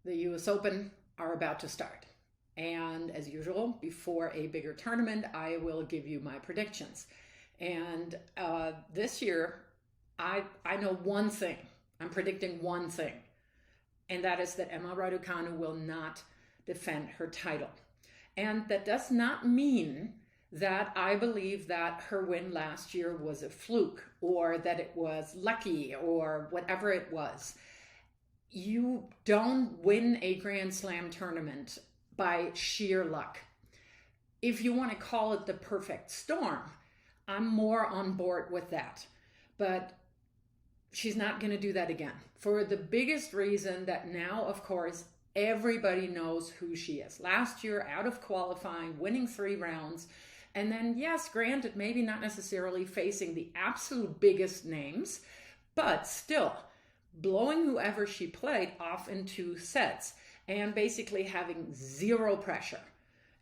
The US Open are about to start. And as usual, before a bigger tournament, I will give you my predictions. And this year, I know one thing. I'm predicting one thing. And that is that Emma Raducanu will not defend her title. And that does not mean that I believe that her win last year was a fluke or that it was lucky or whatever it was. You don't win a Grand Slam tournament by sheer luck. If you want to call it the perfect storm, I'm more on board with that. But she's not going to do that again. For the biggest reason that now, of course, everybody knows who she is. Last year, out of qualifying, winning 3 rounds. And then, yes, granted, maybe not necessarily facing the absolute biggest names, but still blowing whoever she played off in 2 sets and basically having zero pressure.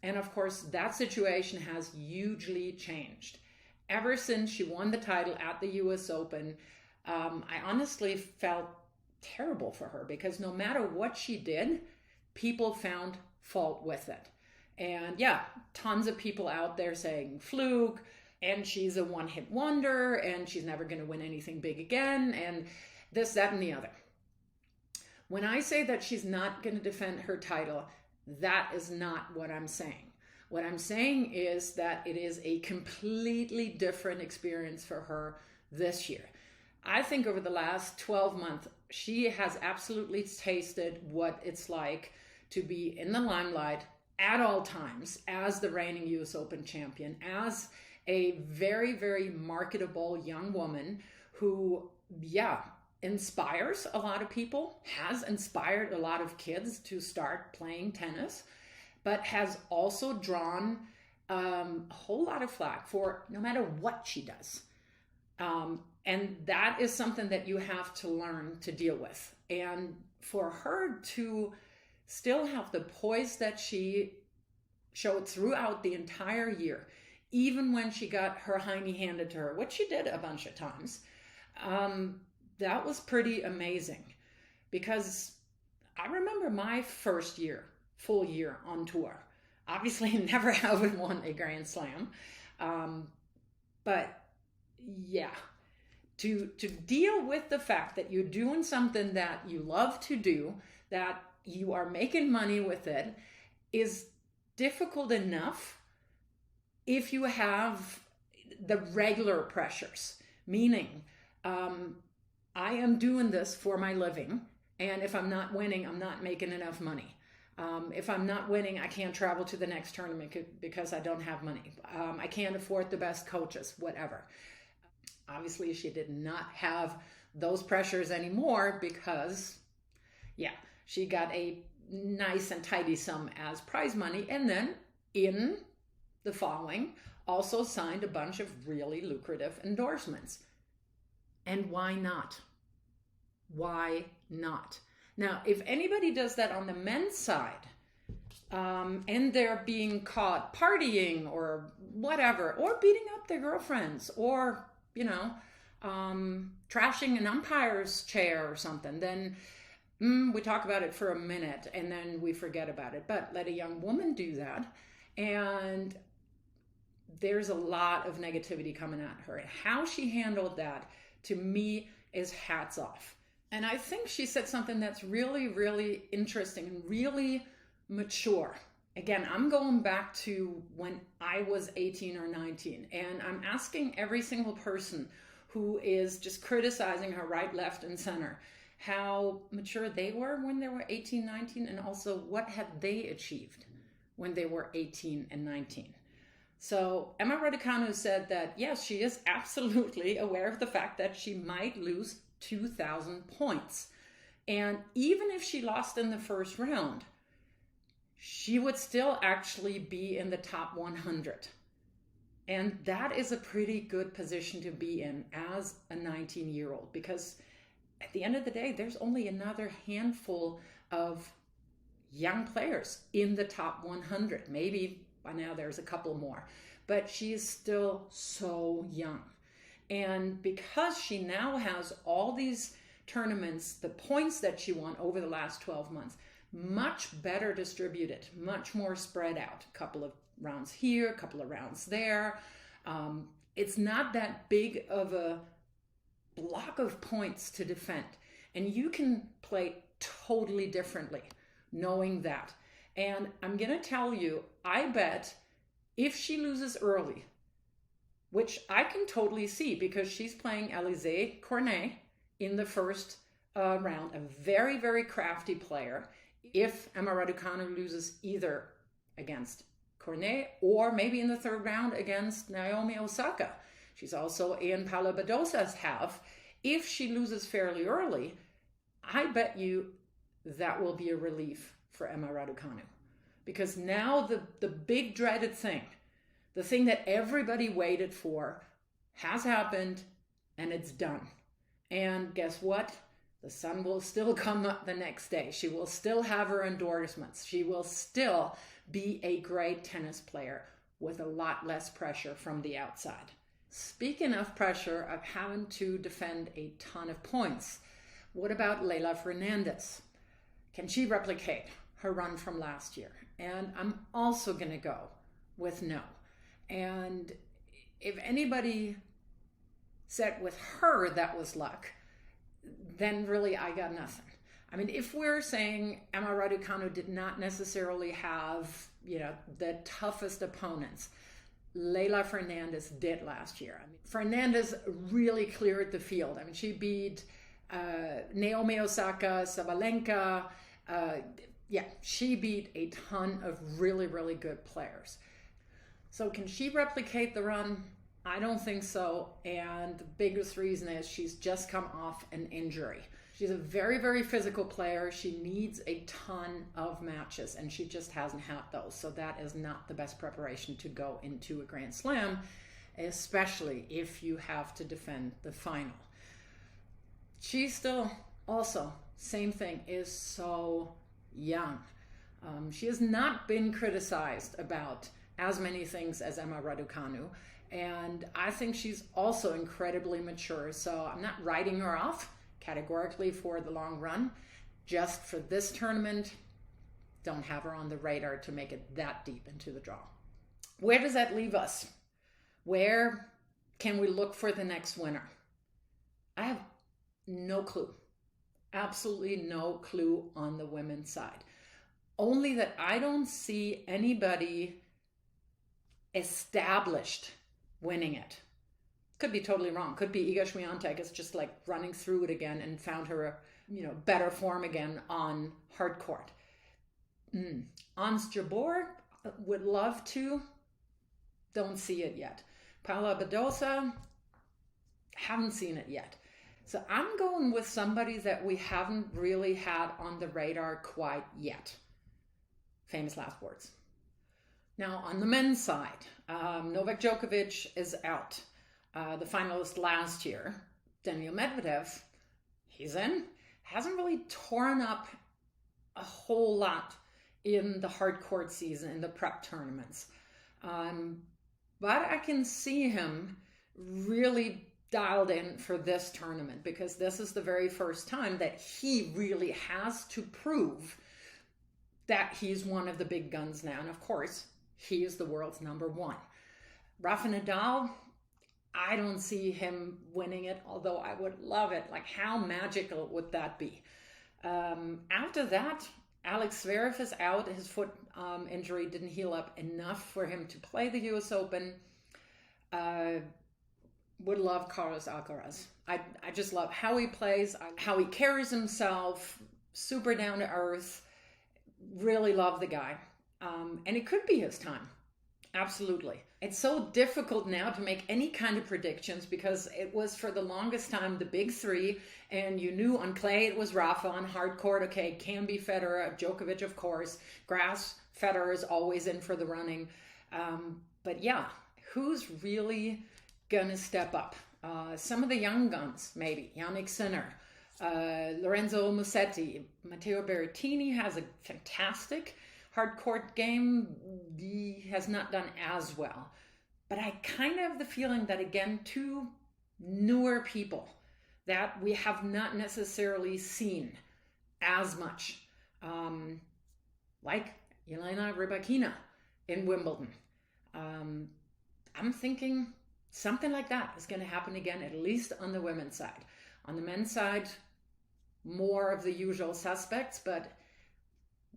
And of course, that situation has hugely changed. Ever since she won the title at the US Open, I honestly felt terrible for her because no matter what she did, people found fault with it. And yeah, tons of people out there saying fluke, and she's a one-hit wonder, and she's never going to win anything big again, and this, that, and the other. When I say that she's not going to defend her title, that is not what I'm saying. What I'm saying is that it is a completely different experience for her this year. I think over the last 12 months, she has absolutely tasted what it's like to be in the limelight at all times as the reigning US Open champion, as a very, very marketable young woman who, inspires a lot of people, has inspired a lot of kids to start playing tennis, but has also drawn a whole lot of flack for no matter what she does. And that is something that you have to learn to deal with. And for her to still have the poise that she showed throughout the entire year, even when she got her hiney handed to her, which she did a bunch of times, that was pretty amazing. Because I remember my first year, full year on tour. Obviously, never having won a Grand Slam. But yeah, to deal with the fact that you're doing something that you love to do, that you are making money with it, is difficult enough if you have the regular pressures. Meaning, I am doing this for my living, and if I'm not winning, I'm not making enough money. If I'm not winning, I can't travel to the next tournament because I don't have money. I can't afford the best coaches, whatever. Obviously, she did not have those pressures anymore because, she got a nice and tidy sum as prize money. And then in the following, also signed a bunch of really lucrative endorsements. And why not? Why not? Now, if anybody does that on the men's side, and they're being caught partying or whatever, or beating up their girlfriends, or, trashing an umpire's chair or something, then we talk about it for a minute and then we forget about it. But let a young woman do that, and there's a lot of negativity coming at her. And how she handled that, to me, is hats off. And I think she said something that's really, really interesting and really mature. Again, I'm going back to when I was 18 or 19, and I'm asking every single person who is just criticizing her right, left, and center how mature they were when they were 18, 19, and also what had they achieved when they were 18 and 19. So Emma Raducanu said that, yes, she is absolutely aware of the fact that she might lose 2,000 points. And even if she lost in the first round, she would still actually be in the top 100. And that is a pretty good position to be in as a 19-year-old, because at the end of the day, there's only another handful of young players in the top 100. Maybe by now there's a couple more, but she is still so young. And because she now has all these tournaments, the points that she won over the last 12 months, much better distributed, much more spread out. A couple of rounds here, a couple of rounds there. It's not that big of a block of points to defend. And you can play totally differently knowing that. And I'm going to tell you, I bet if she loses early, which I can totally see because she's playing Alizé Cornet in the first round, a very, very crafty player. If Emma Raducanu loses either against Cornet or maybe in the third round against Naomi Osaka, she's also in Paula Badosa's half. If she loses fairly early, I bet you that will be a relief for Emma Raducanu. Because now the big dreaded thing, the thing that everybody waited for, has happened and it's done. And guess what? The sun will still come up the next day. She will still have her endorsements. She will still be a great tennis player with a lot less pressure from the outside. Speaking of pressure of having to defend a ton of points, what about Leylah Fernandez? Can she replicate her run from last year? And I'm also going to go with no. And if anybody said with her that was luck, then really I got nothing. I mean, if we're saying Emma Raducanu did not necessarily have, the toughest opponents, Leylah Fernandez did last year. I mean, Fernandez really cleared the field. I mean, she beat Naomi Osaka, Sabalenka. She beat a ton of really, really good players. So can she replicate the run? I don't think so. And the biggest reason is she's just come off an injury. She's a very, very physical player. She needs a ton of matches, and she just hasn't had those. So that is not the best preparation to go into a Grand Slam, especially if you have to defend the final. She's still also, same thing, is so young. She has not been criticized about as many things as Emma Raducanu. And I think she's also incredibly mature. So I'm not writing her off categorically for the long run. Just for this tournament, don't have her on the radar to make it that deep into the draw. Where does that leave us? Where can we look for the next winner? I have no clue. Absolutely no clue on the women's side. Only that I don't see anybody established winning it. Could be totally wrong. Could be Iga Swiatek is just like running through it again and found her, better form again on hard court. Ons Jabeur would love to. Don't see it yet. Paula Badosa, haven't seen it yet. So I'm going with somebody that we haven't really had on the radar quite yet. Famous last words. Now on the men's side, Novak Djokovic is out. The finalist last year, Daniil Medvedev, he's in. Hasn't really torn up a whole lot in the hard court season, in the prep tournaments. But I can see him really dialed in for this tournament because this is the very first time that he really has to prove that he's one of the big guns now. And of course, he is the world's number one. Rafa Nadal, I don't see him winning it, although I would love it. Like, how magical would that be? After that, Alex Zverev is out. His foot injury didn't heal up enough for him to play the US Open. Would love Carlos Alcaraz. I just love how he plays, how he carries himself, super down to earth. Really love the guy. And it could be his time. Absolutely. It's so difficult now to make any kind of predictions because it was for the longest time the big three, and you knew on clay it was Rafa, on hard court, okay, can be Federer, Djokovic, of course. Grass, Federer is always in for the running. But yeah, who's really gonna step up? Some of the young guns, maybe. Yannick Sinner, Lorenzo Musetti, Matteo Berrettini has a fantastic hard court game. He has not done as well. But I kind of have the feeling that, again, two newer people that we have not necessarily seen as much like Jelena Rybakina in Wimbledon. I'm thinking something like that is going to happen again, at least on the women's side. On the men's side, more of the usual suspects, but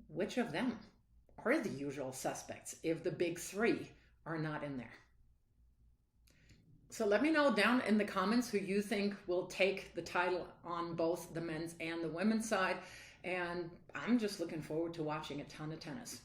which of them are the usual suspects if the big three are not in there? So let me know down in the comments who you think will take the title on both the men's and the women's side. And I'm just looking forward to watching a ton of tennis.